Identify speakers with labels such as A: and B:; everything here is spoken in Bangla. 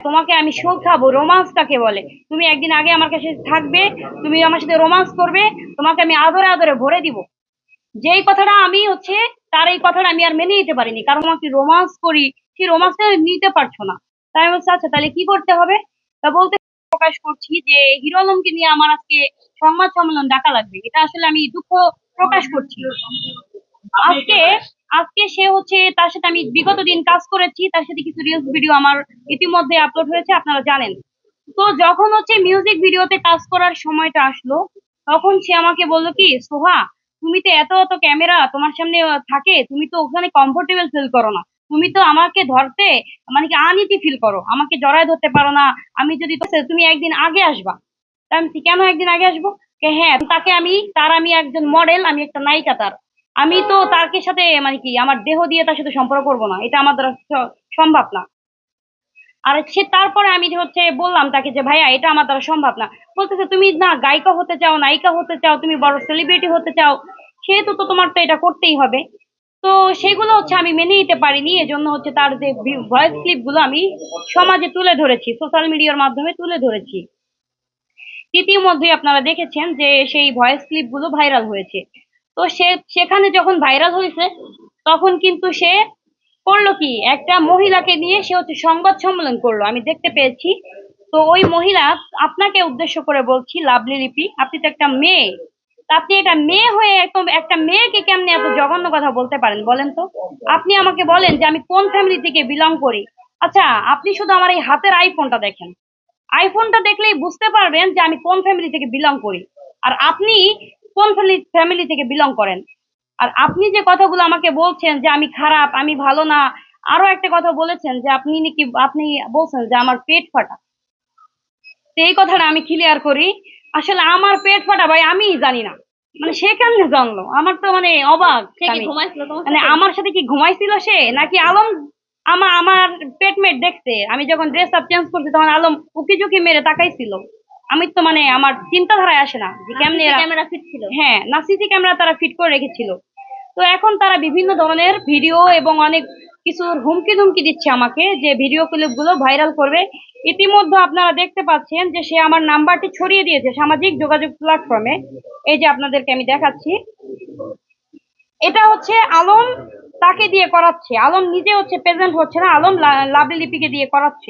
A: তোমাকে আমি শেখাবো রোমান্স কাকে বলে। তুমি একদিন আগে আমার কাছে থাকবে, তুমি আমার সাথে রোমান্স করবে, তোমাকে আমি আদরে আদরে ভরে দিব। যেই কথাটা আমি তার এই কথাটা আমি আর মেনে নিতে পারিনি, কারণ আমাকে রোমান্স করি, সেই রোমান্সটা নিতে পারছো না। তাই আমি বলছি, আচ্ছা তাহলে কি করতে হবে। তা বলতে প্রকাশ করছি যে হিরো আলমকে নিয়ে আমার আজকে সংবাদ সম্মেলন ডাকা লাগবে, এটা আসলে আমি দুঃখ প্রকাশ করছি। আজকে আজকে সে তার সাথে আমি বিগত দিন কাজ করেছি, তার সাথে কিছু রিলস ভিডিও আমার ইতিমধ্যে আপলোড হয়েছে, আপনারা জানেন। তো যখন মিউজিক ভিডিওতে কাজ করার সময়টা আসলো, তখন সে আমাকে বললো কি, সোহা তুমি তো এত এত ক্যামেরা তোমার সামনে থাকে, তুমি তো ওখানে কমফোর্টেবল ফিল করো না, তুমি তো আমাকে ধরতে মানে কি আনইজি ফিল করো, আমাকে জড়ায় ধরতে পারো না। আমি যদি তুমি একদিন আগে আসবা। তা আমি বলছি, কেন একদিন আগে আসবো? হ্যাঁ, তাকে আমি একজন মডেল, আমি একটা নায়িকা তার, আমি তো তাকে সাথে মানে কি আমার দেহ দিয়ে তার সাথে সম্পর্ক করবো না, এটা আমার দ্বারা সম্ভব না। আর সে তারপরে আমি বললাম তাকে যে ভাইয়া এটা আমার দ্বারা সম্ভব না। বলতেছে তুমি না গায়িকা হতে চাও, নায়িকা হতে চাও, তুমি বড় সেলিব্রিটি হতে চাও, সেহেতু তো তোমার তো এটা করতেই হবে। তো সেগুলো আমি মেনে নিতে পারিনি, এজন্য তার যে ভয়েস ক্লিপ গুলো আমি সমাজে তুলে ধরেছি, সোশ্যাল মিডিয়ার মাধ্যমে তুলে ধরেছি। ইতিমধ্যে আপনারা দেখেছেন যে সেই ভয়েস ক্লিপ গুলো ভাইরাল হয়েছে। তো সেখানে যখন ভাইরাল হয়েছে, তখন কিন্তু সে করলো কি, একটা মহিলাকে নিয়ে সে সংবাদ সম্মেলন করলো, আমি দেখতে পেয়েছি। তো ওই মহিলা, আপনাকে উদ্দেশ্য করে বলছি লাভলি লিপি, আপনি তো একটা মেয়ে, তা আপনি একটা মেয়ে হয়ে একদম একটা মেয়েকে কেমনে এত জঘন্য কথা বলতে পারেন বলেন তো? আপনি আমাকে বলেন যে আমি কোন ফ্যামিলি থেকে বিলং করি। আচ্ছা, আপনি শুধু আমার এই হাতের আইফোনটা দেখেন, আইফোনটা দেখলেই বুঝতে পারবেন যে আমি কোন ফ্যামিলি থেকে বিলং করি, আর আপনি কোন ফ্যামিলি থেকে বিলং করেন। আর আপনি যে কথাগুলো আমাকে বলছেন যে আমি খারাপ, আমি ভালো না, আরো একটা কথা বলেছেন যে আপনি বলছেন যে আমার পেট ফাটা। তো এই কথাটা আমি ক্লিয়ার করি, আসলে আমার পেট ফাটা ভাই আমিই জানি না, মানে সে কেমনে জানলো, আমার তো মানে অবাক। মানে আমার সাথে কি ঘুমাইছিল সে, নাকি আলম আমার আমার পেটমেট দেখছে, আমি যখন ড্রেস আপ চেঞ্জ করছি তখন আলম উকি ঝুঁকি মেরে তাকাইছিল। আমি তো মানে আমার চিন্তাধারায় আসে না যে কেমনে ক্যামেরা ফিট ছিল। হ্যাঁ, না সিসি ক্যামেরা তারা ফিট করে রেখেছিল। তো এখন তারা বিভিন্ন ধরনের ভিডিও এবং অনেক কিছুর হুমকি ধুমকি দিচ্ছে আমাকে যে ভিডিও ক্লিপ গুলো ভাইরাল করবে। ইতিমধ্যে আপনারা দেখতে পাচ্ছেন যে সে আমার নাম্বারটি ছড়িয়ে দিয়েছে সামাজিক যোগাযোগ প্ল্যাটফর্মে। এই যে আপনাদেরকে আমি দেখাচ্ছি, এটা আলম তাকে দিয়ে করাচ্ছে, আলম নিজে প্রেজেন্ট হচ্ছে না, আলম লাভলি লিপিকে দিয়ে করাচ্ছে।